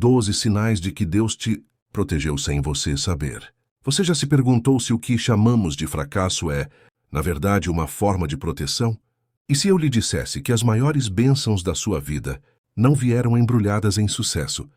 12 sinais de que Deus te protegeu sem você saber. Você já se perguntou se o que chamamos de fracasso é, na verdade, uma forma de proteção? E se eu lhe dissesse que as maiores bênçãos da sua vida não vieram embrulhadas em sucesso,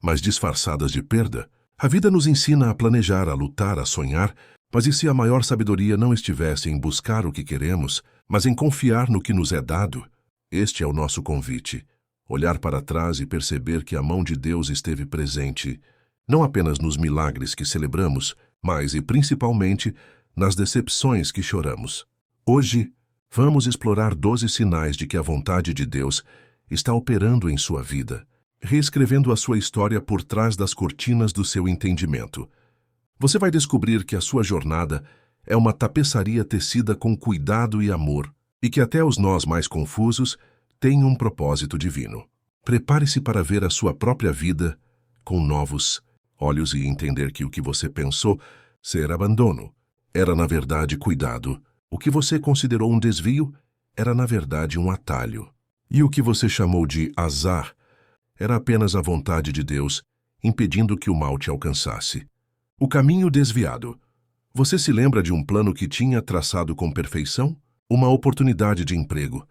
mas disfarçadas de perda? A vida nos ensina a planejar, a lutar, a sonhar, mas e se a maior sabedoria não estivesse em buscar o que queremos, mas em confiar no que nos é dado? Este é o nosso convite. Olhar para trás e perceber que a mão de Deus esteve presente, não apenas nos milagres que celebramos, mas e principalmente nas decepções que choramos. Hoje, vamos explorar 12 sinais de que a vontade de Deus está operando em sua vida, reescrevendo a sua história por trás das cortinas do seu entendimento. Você vai descobrir que a sua jornada é uma tapeçaria tecida com cuidado e amor, e que até os nós mais confusos têm um propósito divino. Prepare-se para ver a sua própria vida com novos olhos e entender que o que você pensou ser abandono era, na verdade, cuidado. O que você considerou um desvio era, na verdade, um atalho. E o que você chamou de azar era apenas a vontade de Deus impedindo que o mal te alcançasse. O caminho desviado. Você se lembra de um plano que tinha traçado com perfeição? Uma oportunidade de emprego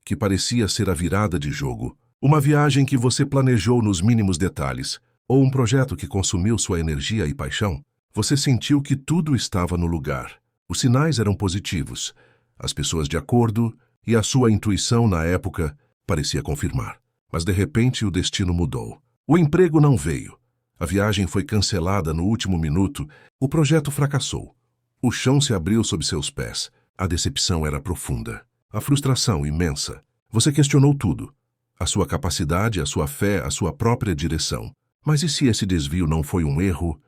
que parecia ser a virada de jogo. Uma viagem que você planejou nos mínimos detalhes. Ou um projeto que consumiu sua energia e paixão. Você sentiu que tudo estava no lugar. Os sinais eram positivos. As pessoas de acordo e a sua intuição na época parecia confirmar. Mas de repente o destino mudou. O emprego não veio. A viagem foi cancelada no último minuto. O projeto fracassou. O chão se abriu sob seus pés. A decepção era profunda. A frustração imensa. Você questionou tudo. A sua capacidade, a sua fé, a sua própria direção. Mas e se esse desvio não foi um erro,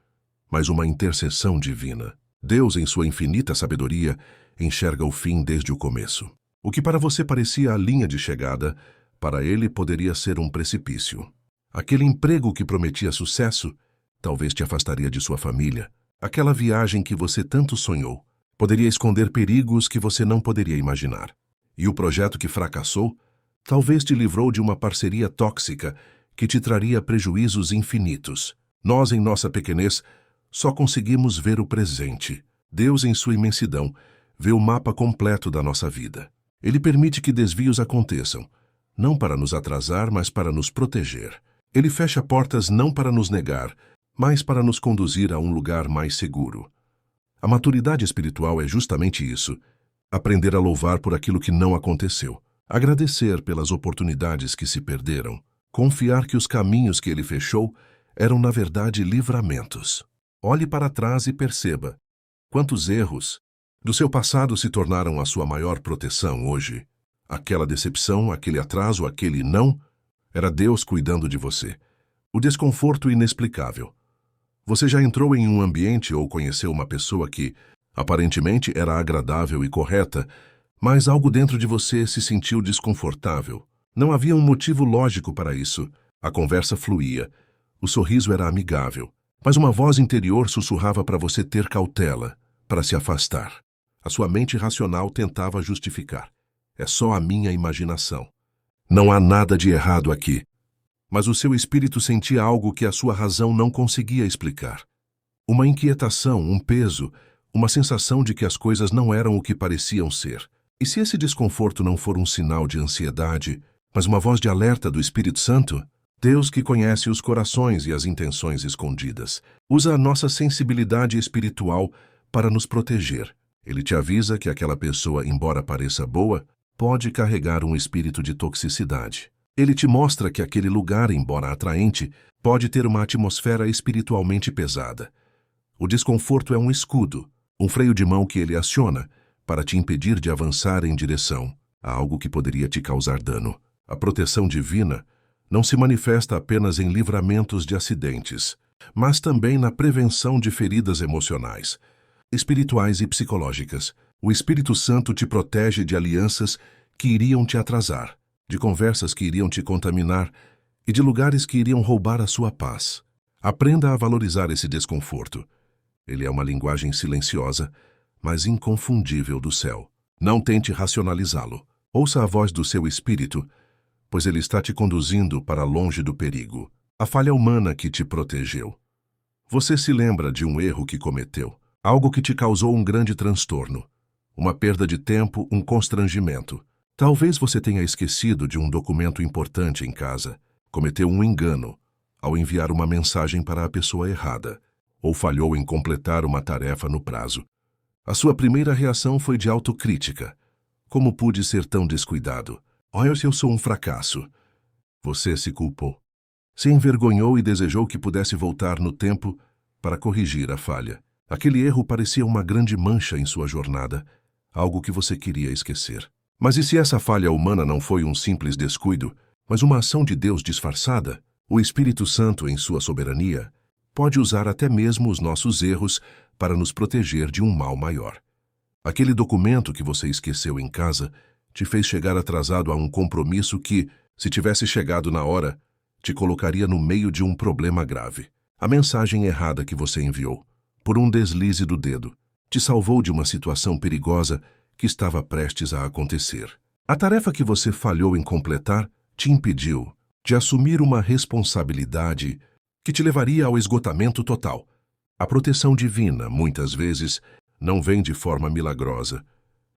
mas uma intercessão divina? Deus, em sua infinita sabedoria, enxerga o fim desde o começo. O que para você parecia a linha de chegada, para ele poderia ser um precipício. Aquele emprego que prometia sucesso, talvez te afastaria de sua família. Aquela viagem que você tanto sonhou, poderia esconder perigos que você não poderia imaginar. E o projeto que fracassou, talvez te livrou de uma parceria tóxica que te traria prejuízos infinitos. Nós, em nossa pequenez, só conseguimos ver o presente. Deus, em sua imensidão, vê o mapa completo da nossa vida. Ele permite que desvios aconteçam, não para nos atrasar, mas para nos proteger. Ele fecha portas não para nos negar, mas para nos conduzir a um lugar mais seguro. A maturidade espiritual é justamente isso: aprender a louvar por aquilo que não aconteceu, agradecer pelas oportunidades que se perderam, confiar que os caminhos que ele fechou eram, na verdade, livramentos. Olhe para trás e perceba quantos erros do seu passado se tornaram a sua maior proteção hoje. Aquela decepção, aquele atraso, aquele não, era Deus cuidando de você. O desconforto inexplicável. Você já entrou em um ambiente ou conheceu uma pessoa que, aparentemente, era agradável e correta, mas algo dentro de você se sentiu desconfortável. Não havia um motivo lógico para isso. A conversa fluía. O sorriso era amigável. Mas uma voz interior sussurrava para você ter cautela, para se afastar. A sua mente racional tentava justificar. É só a minha imaginação. Não há nada de errado aqui. Mas o seu espírito sentia algo que a sua razão não conseguia explicar. Uma inquietação, um peso, uma sensação de que as coisas não eram o que pareciam ser. E se esse desconforto não for um sinal de ansiedade, mas uma voz de alerta do Espírito Santo? Deus, que conhece os corações e as intenções escondidas, usa a nossa sensibilidade espiritual para nos proteger. Ele te avisa que aquela pessoa, embora pareça boa, pode carregar um espírito de toxicidade. Ele te mostra que aquele lugar, embora atraente, pode ter uma atmosfera espiritualmente pesada. O desconforto é um escudo, um freio de mão que ele aciona para te impedir de avançar em direção a algo que poderia te causar dano. A proteção divina não se manifesta apenas em livramentos de acidentes, mas também na prevenção de feridas emocionais, espirituais e psicológicas. O Espírito Santo te protege de alianças que iriam te atrasar, de conversas que iriam te contaminar e de lugares que iriam roubar a sua paz. Aprenda a valorizar esse desconforto. Ele é uma linguagem silenciosa, mas inconfundível do céu. Não tente racionalizá-lo. Ouça a voz do seu espírito, pois ele está te conduzindo para longe do perigo. A falha humana que te protegeu. Você se lembra de um erro que cometeu, algo que te causou um grande transtorno, uma perda de tempo, um constrangimento. Talvez você tenha esquecido de um documento importante em casa, cometeu um engano ao enviar uma mensagem para a pessoa errada, ou falhou em completar uma tarefa no prazo. A sua primeira reação foi de autocrítica. Como pude ser tão descuidado? Olha, eu sou um fracasso. Você se culpou. Se envergonhou e desejou que pudesse voltar no tempo para corrigir a falha. Aquele erro parecia uma grande mancha em sua jornada, algo que você queria esquecer. Mas e se essa falha humana não foi um simples descuido, mas uma ação de Deus disfarçada? O Espírito Santo, em sua soberania, pode usar até mesmo os nossos erros para nos proteger de um mal maior. Aquele documento que você esqueceu em casa te fez chegar atrasado a um compromisso que, se tivesse chegado na hora, te colocaria no meio de um problema grave. A mensagem errada que você enviou, por um deslize do dedo, te salvou de uma situação perigosa que estava prestes a acontecer. A tarefa que você falhou em completar te impediu de assumir uma responsabilidade que te levaria ao esgotamento total. A proteção divina, muitas vezes, não vem de forma milagrosa,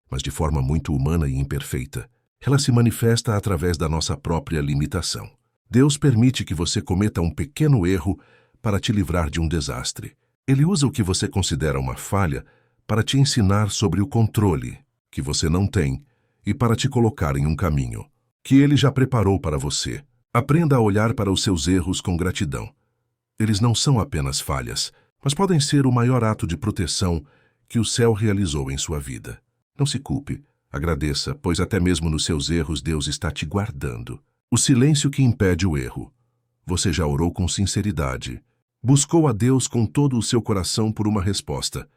mas de forma muito humana e imperfeita. Ela se manifesta através da nossa própria limitação. Deus permite que você cometa um pequeno erro para te livrar de um desastre. Ele usa o que você considera uma falha para te ensinar sobre o controle que você não tem e para te colocar em um caminho que Ele já preparou para você. Aprenda a olhar para os seus erros com gratidão. Eles não são apenas falhas, mas podem ser o maior ato de proteção que o céu realizou em sua vida. Não se culpe, agradeça, pois até mesmo nos seus erros Deus está te guardando. O silêncio que impede o erro. Você já orou com sinceridade. Buscou a Deus com todo o seu coração por uma resposta.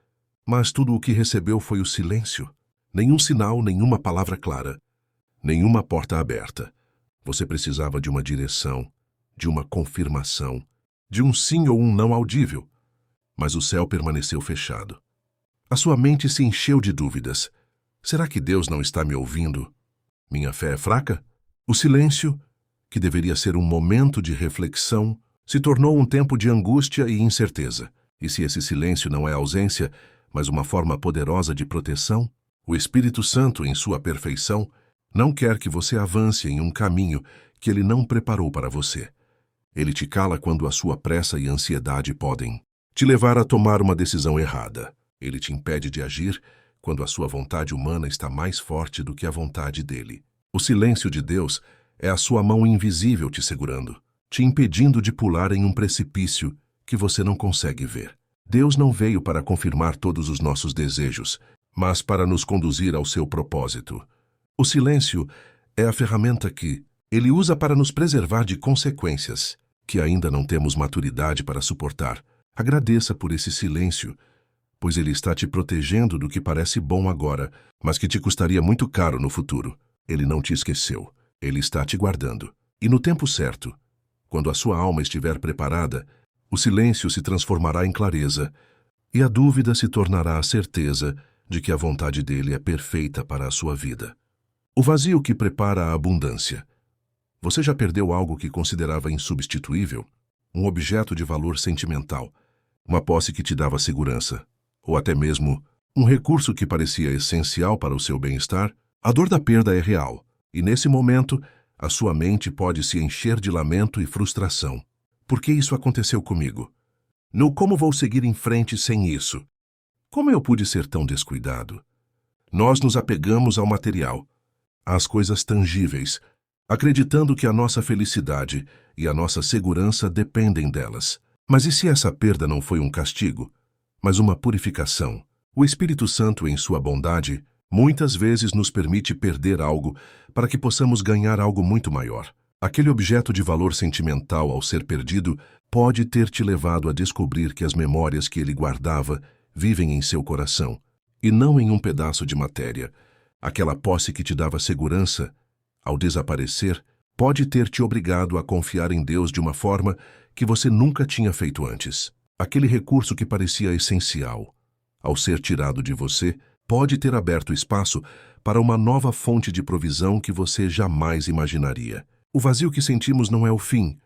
Mas tudo o que recebeu foi o silêncio. Nenhum sinal, nenhuma palavra clara. Nenhuma porta aberta. Você precisava de uma direção, de uma confirmação, de um sim ou um não audível. Mas o céu permaneceu fechado. A sua mente se encheu de dúvidas. Será que Deus não está me ouvindo? Minha fé é fraca? O silêncio, que deveria ser um momento de reflexão, se tornou um tempo de angústia e incerteza. E se esse silêncio não é ausência, mas uma forma poderosa de proteção? O Espírito Santo, em sua perfeição, não quer que você avance em um caminho que Ele não preparou para você. Ele te cala quando a sua pressa e ansiedade podem te levar a tomar uma decisão errada. Ele te impede de agir quando a sua vontade humana está mais forte do que a vontade dele. O silêncio de Deus é a sua mão invisível te segurando, te impedindo de pular em um precipício que você não consegue ver. Deus não veio para confirmar todos os nossos desejos, mas para nos conduzir ao seu propósito. O silêncio é a ferramenta que Ele usa para nos preservar de consequências que ainda não temos maturidade para suportar. Agradeça por esse silêncio, pois ele está te protegendo do que parece bom agora, mas que te custaria muito caro no futuro. Ele não te esqueceu. Ele está te guardando. E no tempo certo, quando a sua alma estiver preparada, o silêncio se transformará em clareza e a dúvida se tornará a certeza de que a vontade dele é perfeita para a sua vida. O vazio que prepara a abundância. Você já perdeu algo que considerava insubstituível? Um objeto de valor sentimental, uma posse que te dava segurança, ou até mesmo um recurso que parecia essencial para o seu bem-estar? A dor da perda é real, e nesse momento, a sua mente pode se encher de lamento e frustração. Por que isso aconteceu comigo? Como vou seguir em frente sem isso? Como eu pude ser tão descuidado? Nós nos apegamos ao material, às coisas tangíveis, acreditando que a nossa felicidade e a nossa segurança dependem delas. Mas e se essa perda não foi um castigo, mas uma purificação? O Espírito Santo, em sua bondade, muitas vezes nos permite perder algo para que possamos ganhar algo muito maior. Aquele objeto de valor sentimental, ao ser perdido, pode ter te levado a descobrir que as memórias que ele guardava vivem em seu coração, e não em um pedaço de matéria. Aquela posse que te dava segurança, ao desaparecer, pode ter te obrigado a confiar em Deus de uma forma que você nunca tinha feito antes. Aquele recurso que parecia essencial, ao ser tirado de você, pode ter aberto espaço para uma nova fonte de provisão que você jamais imaginaria. O vazio que sentimos não é o fim,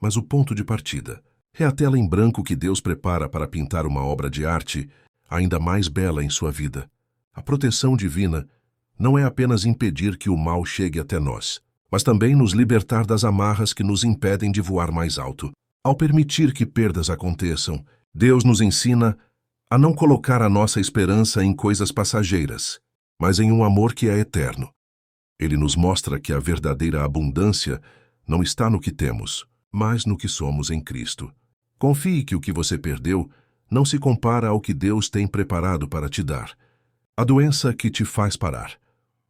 mas o ponto de partida. É a tela em branco que Deus prepara para pintar uma obra de arte ainda mais bela em sua vida. A proteção divina não é apenas impedir que o mal chegue até nós, mas também nos libertar das amarras que nos impedem de voar mais alto. Ao permitir que perdas aconteçam, Deus nos ensina a não colocar a nossa esperança em coisas passageiras, mas em um amor que é eterno. Ele nos mostra que a verdadeira abundância não está no que temos, mas no que somos em Cristo. Confie que o que você perdeu não se compara ao que Deus tem preparado para te dar. A doença que te faz parar.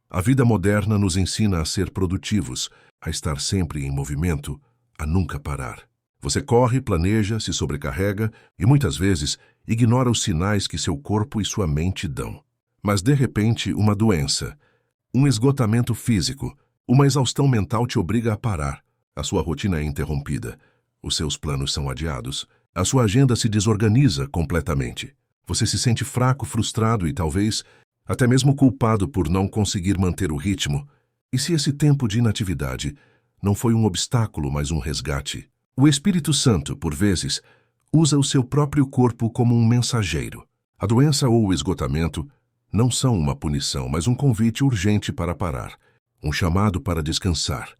A vida moderna nos ensina a ser produtivos, a estar sempre em movimento, a nunca parar. Você corre, planeja, se sobrecarrega e muitas vezes ignora os sinais que seu corpo e sua mente dão. Mas de repente, uma doença, um esgotamento físico, uma exaustão mental te obriga a parar. A sua rotina é interrompida. Os seus planos são adiados. A sua agenda se desorganiza completamente. Você se sente fraco, frustrado e talvez até mesmo culpado por não conseguir manter o ritmo. E se esse tempo de inatividade não foi um obstáculo, mas um resgate? O Espírito Santo, por vezes, usa o seu próprio corpo como um mensageiro. A doença ou o esgotamento não são uma punição, mas um convite urgente para parar, um chamado para descansar,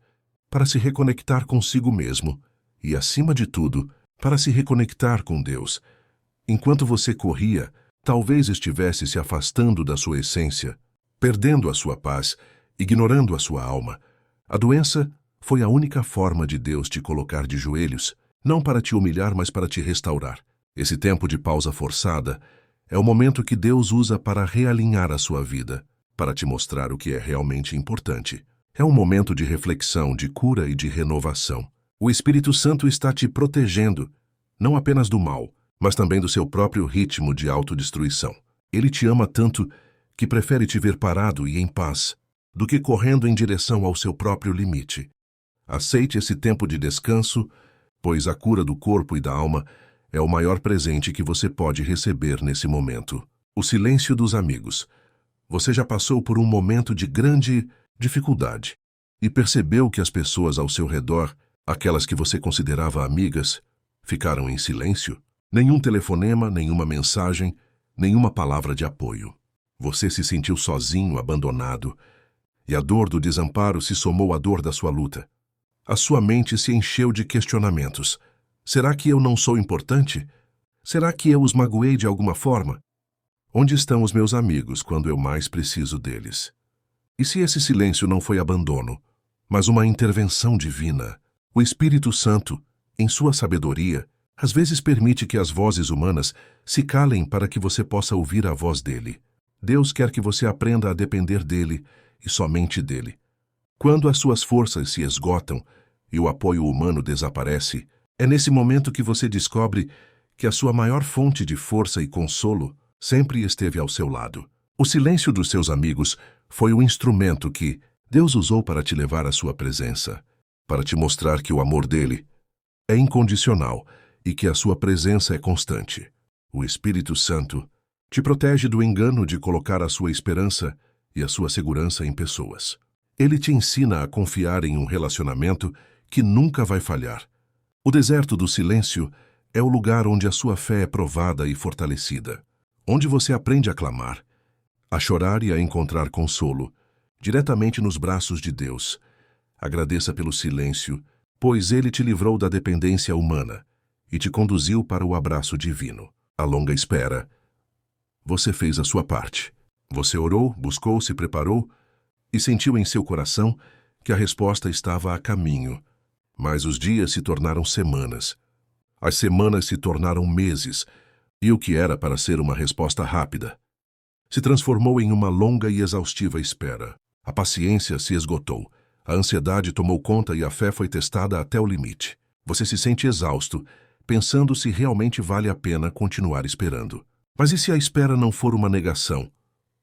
para se reconectar consigo mesmo e, acima de tudo, para se reconectar com Deus. Enquanto você corria, talvez estivesse se afastando da sua essência, perdendo a sua paz, ignorando a sua alma. A doença foi a única forma de Deus te colocar de joelhos, não para te humilhar, mas para te restaurar. Esse tempo de pausa forçada é o momento que Deus usa para realinhar a sua vida, para te mostrar o que é realmente importante. É um momento de reflexão, de cura e de renovação. O Espírito Santo está te protegendo, não apenas do mal, mas também do seu próprio ritmo de autodestruição. Ele te ama tanto que prefere te ver parado e em paz, do que correndo em direção ao seu próprio limite. Aceite esse tempo de descanso, pois a cura do corpo e da alma é o maior presente que você pode receber nesse momento. O silêncio dos amigos. Você já passou por um momento de grande dificuldade e percebeu que as pessoas ao seu redor, aquelas que você considerava amigas, ficaram em silêncio? Nenhum telefonema, nenhuma mensagem, nenhuma palavra de apoio. Você se sentiu sozinho, abandonado, e a dor do desamparo se somou à dor da sua luta. A sua mente se encheu de questionamentos. Será que eu não sou importante? Será que eu os magoei de alguma forma? Onde estão os meus amigos quando eu mais preciso deles? E se esse silêncio não foi abandono, mas uma intervenção divina? O Espírito Santo, em sua sabedoria, às vezes permite que as vozes humanas se calem para que você possa ouvir a voz dele. Deus quer que você aprenda a depender dele e somente dele. Quando as suas forças se esgotam e o apoio humano desaparece, é nesse momento que você descobre que a sua maior fonte de força e consolo sempre esteve ao seu lado. O silêncio dos seus amigos foi o instrumento que Deus usou para te levar à sua presença, para te mostrar que o amor dele é incondicional e que a sua presença é constante. O Espírito Santo te protege do engano de colocar a sua esperança e a sua segurança em pessoas. Ele te ensina a confiar em um relacionamento que nunca vai falhar. O deserto do silêncio é o lugar onde a sua fé é provada e fortalecida, onde você aprende a clamar, a chorar e a encontrar consolo, diretamente nos braços de Deus. Agradeça pelo silêncio, pois ele te livrou da dependência humana e te conduziu para o abraço divino. A longa espera. Você fez a sua parte. Você orou, buscou, se preparou e sentiu em seu coração que a resposta estava a caminho. Mas os dias se tornaram semanas. As semanas se tornaram meses, e o que era para ser uma resposta rápida se transformou em uma longa e exaustiva espera. A paciência se esgotou, a ansiedade tomou conta e a fé foi testada até o limite. Você se sente exausto, pensando se realmente vale a pena continuar esperando. Mas e se a espera não for uma negação,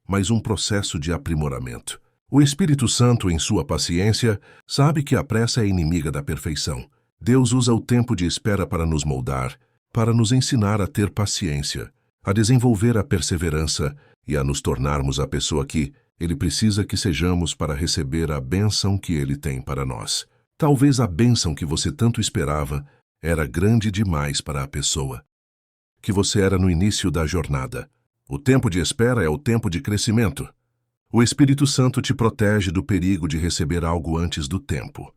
mas um processo de aprimoramento? O Espírito Santo, em sua paciência, sabe que a pressa é inimiga da perfeição. Deus usa o tempo de espera para nos moldar, para nos ensinar a ter paciência, a desenvolver a perseverança e a nos tornarmos a pessoa que Ele precisa que sejamos para receber a bênção que Ele tem para nós. Talvez a bênção que você tanto esperava era grande demais para a pessoa que você era no início da jornada. O tempo de espera é o tempo de crescimento. O Espírito Santo te protege do perigo de receber algo antes do tempo,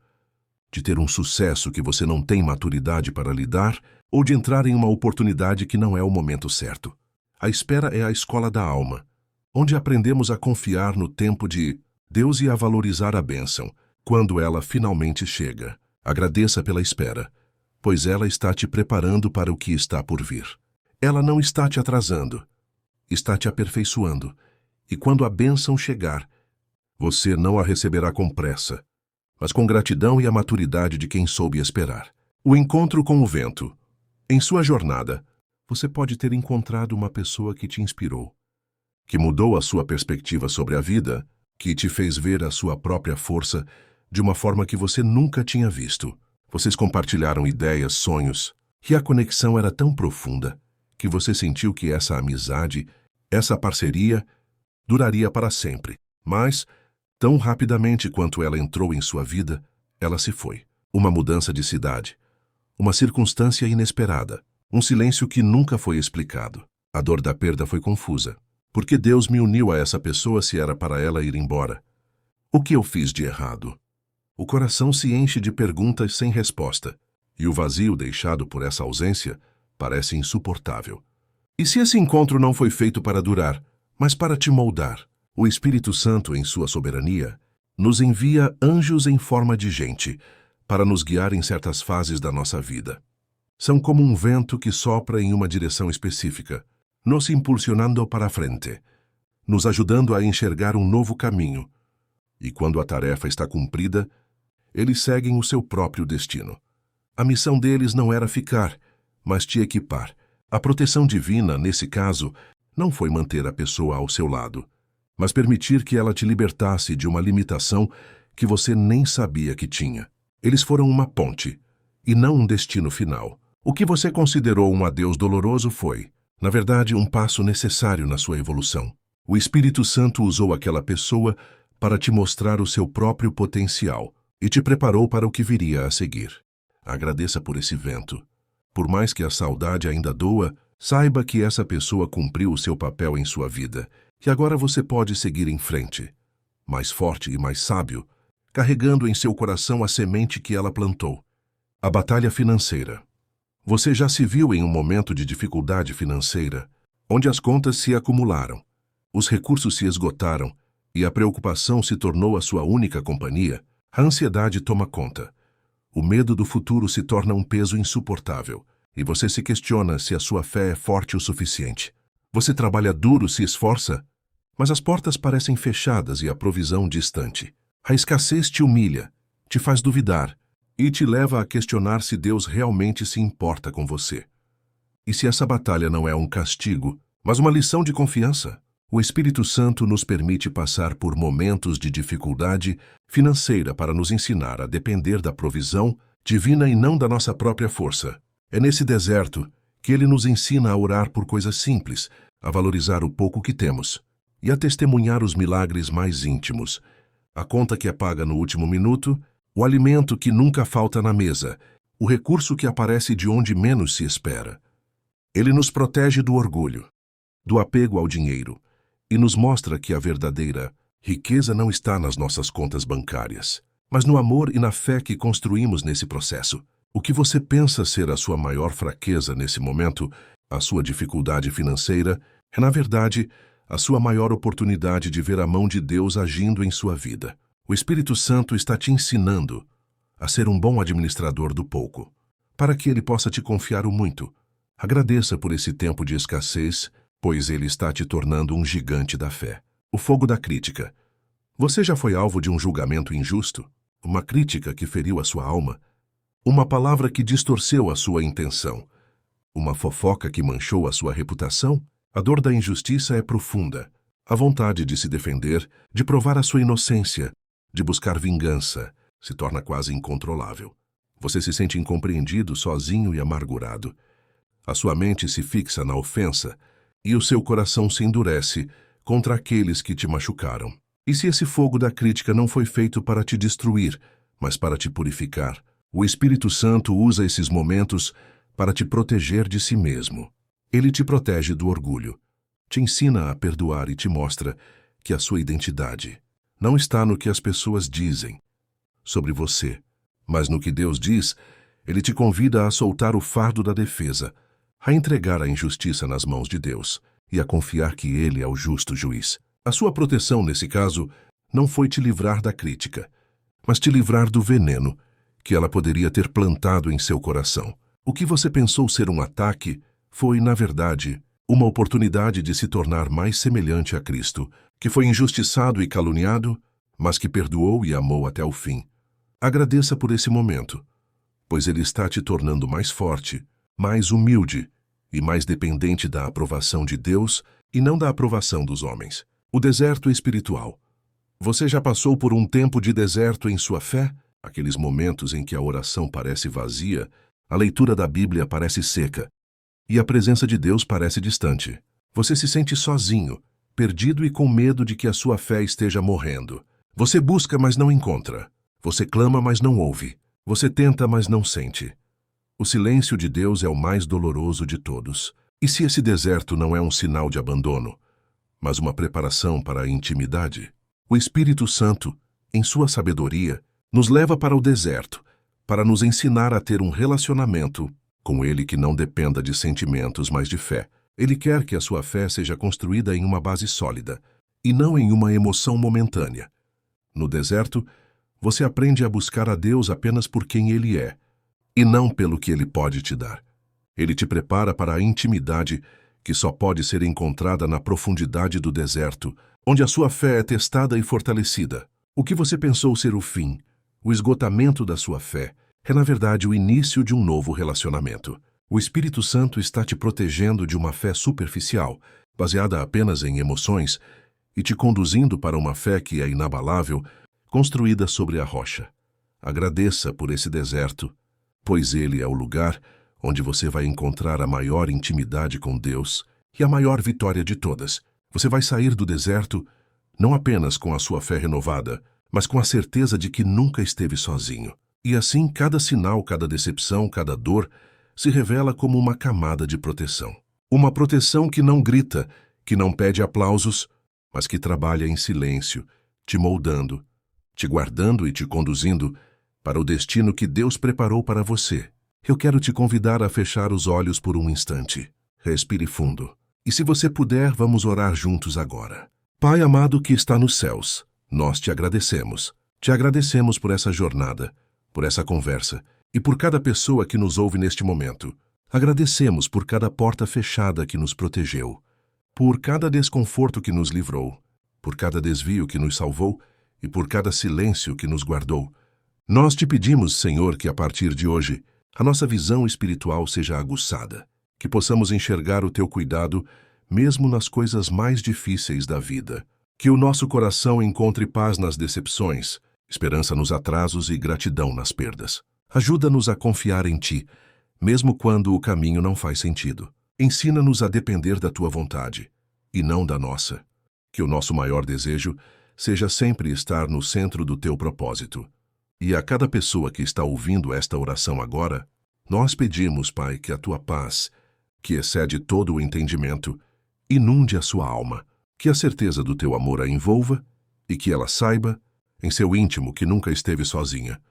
de ter um sucesso que você não tem maturidade para lidar ou de entrar em uma oportunidade que não é o momento certo. A espera é a escola da alma, onde aprendemos a confiar no tempo de Deus e a valorizar a bênção quando ela finalmente chega. Agradeça pela espera, pois ela está te preparando para o que está por vir. Ela não está te atrasando, está te aperfeiçoando, e quando a bênção chegar, você não a receberá com pressa, mas com gratidão e a maturidade de quem soube esperar. O encontro com o vento. Em sua jornada, você pode ter encontrado uma pessoa que te inspirou, que mudou a sua perspectiva sobre a vida, que te fez ver a sua própria força de uma forma que você nunca tinha visto. Vocês compartilharam ideias, sonhos, e a conexão era tão profunda que você sentiu que essa amizade, essa parceria, duraria para sempre. Mas, tão rapidamente quanto ela entrou em sua vida, ela se foi. Uma mudança de cidade, uma circunstância inesperada, um silêncio que nunca foi explicado. A dor da perda foi confusa. Por que Deus me uniu a essa pessoa se era para ela ir embora? O que eu fiz de errado? O coração se enche de perguntas sem resposta, e o vazio deixado por essa ausência parece insuportável. E se esse encontro não foi feito para durar, mas para te moldar? O Espírito Santo, em sua soberania, nos envia anjos em forma de gente para nos guiar em certas fases da nossa vida. São como um vento que sopra em uma direção específica, nos impulsionando para a frente, nos ajudando a enxergar um novo caminho. E quando a tarefa está cumprida, eles seguem o seu próprio destino. A missão deles não era ficar, mas te equipar. A proteção divina, nesse caso, não foi manter a pessoa ao seu lado, mas permitir que ela te libertasse de uma limitação que você nem sabia que tinha. Eles foram uma ponte, e não um destino final. O que você considerou um adeus doloroso foi, na verdade, um passo necessário na sua evolução. O Espírito Santo usou aquela pessoa para te mostrar o seu próprio potencial e te preparou para o que viria a seguir. Agradeça por esse vento. Por mais que a saudade ainda doa, saiba que essa pessoa cumpriu o seu papel em sua vida e agora você pode seguir em frente, mais forte e mais sábio, carregando em seu coração a semente que ela plantou. A batalha financeira. Você já se viu em um momento de dificuldade financeira, onde as contas se acumularam, os recursos se esgotaram e a preocupação se tornou a sua única companhia? A ansiedade toma conta. O medo do futuro se torna um peso insuportável e você se questiona se a sua fé é forte o suficiente. Você trabalha duro, se esforça, mas as portas parecem fechadas e a provisão distante. A escassez te humilha, te faz duvidar e te leva a questionar se Deus realmente se importa com você. E se essa batalha não é um castigo, mas uma lição de confiança? O Espírito Santo nos permite passar por momentos de dificuldade financeira para nos ensinar a depender da provisão divina e não da nossa própria força. É nesse deserto que ele nos ensina a orar por coisas simples, a valorizar o pouco que temos e a testemunhar os milagres mais íntimos. A conta que é paga no último minuto, o alimento que nunca falta na mesa, o recurso que aparece de onde menos se espera. Ele nos protege do orgulho, do apego ao dinheiro, e nos mostra que a verdadeira riqueza não está nas nossas contas bancárias, mas no amor e na fé que construímos nesse processo. O que você pensa ser a sua maior fraqueza nesse momento, a sua dificuldade financeira, é, na verdade, a sua maior oportunidade de ver a mão de Deus agindo em sua vida. O Espírito Santo está te ensinando a ser um bom administrador do pouco, para que ele possa te confiar o muito. Agradeça por esse tempo de escassez, pois ele está te tornando um gigante da fé. O fogo da crítica. Você já foi alvo de um julgamento injusto? Uma crítica que feriu a sua alma? Uma palavra que distorceu a sua intenção? Uma fofoca que manchou a sua reputação? A dor da injustiça é profunda. A vontade de se defender, de provar a sua inocência, de buscar vingança, se torna quase incontrolável. Você se sente incompreendido, sozinho e amargurado. A sua mente se fixa na ofensa e o seu coração se endurece contra aqueles que te machucaram. E se esse fogo da crítica não foi feito para te destruir, mas para te purificar? O Espírito Santo usa esses momentos para te proteger de si mesmo. Ele te protege do orgulho, te ensina a perdoar e te mostra que a sua identidade não está no que as pessoas dizem sobre você, mas no que Deus diz. Ele te convida a soltar o fardo da defesa, a entregar a injustiça nas mãos de Deus e a confiar que Ele é o justo juiz. A sua proteção, nesse caso, não foi te livrar da crítica, mas te livrar do veneno que ela poderia ter plantado em seu coração. O que você pensou ser um ataque foi, na verdade, uma oportunidade de se tornar mais semelhante a Cristo, que foi injustiçado e caluniado, mas que perdoou e amou até o fim. Agradeça por esse momento, pois ele está te tornando mais forte, mais humilde e mais dependente da aprovação de Deus e não da aprovação dos homens. O deserto espiritual. Você já passou por um tempo de deserto em sua fé? Aqueles momentos em que a oração parece vazia, a leitura da Bíblia parece seca e a presença de Deus parece distante. Você se sente sozinho, perdido e com medo de que a sua fé esteja morrendo. Você busca, mas não encontra. Você clama, mas não ouve. Você tenta, mas não sente. O silêncio de Deus é o mais doloroso de todos. E se esse deserto não é um sinal de abandono, mas uma preparação para a intimidade? O Espírito Santo, em sua sabedoria, nos leva para o deserto, para nos ensinar a ter um relacionamento com Ele que não dependa de sentimentos, mas de fé. Ele quer que a sua fé seja construída em uma base sólida, e não em uma emoção momentânea. No deserto, você aprende a buscar a Deus apenas por quem Ele é, e não pelo que Ele pode te dar. Ele te prepara para a intimidade que só pode ser encontrada na profundidade do deserto, onde a sua fé é testada e fortalecida. O que você pensou ser o fim, o esgotamento da sua fé, é na verdade o início de um novo relacionamento. O Espírito Santo está te protegendo de uma fé superficial, baseada apenas em emoções, e te conduzindo para uma fé que é inabalável, construída sobre a rocha. Agradeça por esse deserto, pois ele é o lugar onde você vai encontrar a maior intimidade com Deus e a maior vitória de todas. Você vai sair do deserto não apenas com a sua fé renovada, mas com a certeza de que nunca esteve sozinho. E assim, cada sinal, cada decepção, cada dor se revela como uma camada de proteção. Uma proteção que não grita, que não pede aplausos, mas que trabalha em silêncio, te moldando, te guardando e te conduzindo para o destino que Deus preparou para você. Eu quero te convidar a fechar os olhos por um instante. Respire fundo. E se você puder, vamos orar juntos agora. Pai amado que está nos céus, nós te agradecemos. Te agradecemos por essa jornada, por essa conversa e por cada pessoa que nos ouve neste momento. Agradecemos por cada porta fechada que nos protegeu, por cada desconforto que nos livrou, por cada desvio que nos salvou e por cada silêncio que nos guardou. Nós te pedimos, Senhor, que a partir de hoje a nossa visão espiritual seja aguçada, que possamos enxergar o teu cuidado mesmo nas coisas mais difíceis da vida, que o nosso coração encontre paz nas decepções, esperança nos atrasos e gratidão nas perdas. Ajuda-nos a confiar em ti, mesmo quando o caminho não faz sentido. Ensina-nos a depender da tua vontade, e não da nossa. Que o nosso maior desejo seja sempre estar no centro do teu propósito. E a cada pessoa que está ouvindo esta oração agora, nós pedimos, Pai, que a tua paz, que excede todo o entendimento, inunde a sua alma, que a certeza do teu amor a envolva e que ela saiba, em seu íntimo, que nunca esteve sozinha.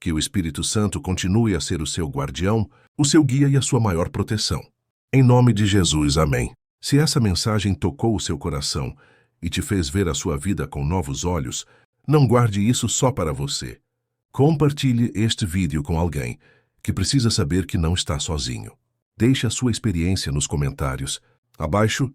Que o Espírito Santo continue a ser o seu guardião, o seu guia e a sua maior proteção. Em nome de Jesus, amém. Se essa mensagem tocou o seu coração e te fez ver a sua vida com novos olhos, não guarde isso só para você. Compartilhe este vídeo com alguém que precisa saber que não está sozinho. Deixe a sua experiência nos comentários. Abaixo,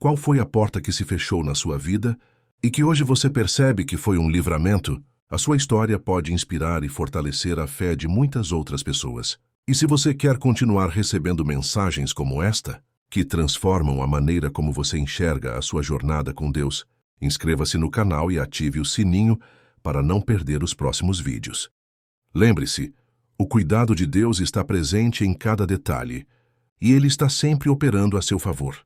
qual foi a porta que se fechou na sua vida e que hoje você percebe que foi um livramento? A sua história pode inspirar e fortalecer a fé de muitas outras pessoas. E se você quer continuar recebendo mensagens como esta, que transformam a maneira como você enxerga a sua jornada com Deus, inscreva-se no canal e ative o sininho para não perder os próximos vídeos. Lembre-se, o cuidado de Deus está presente em cada detalhe, e Ele está sempre operando a seu favor.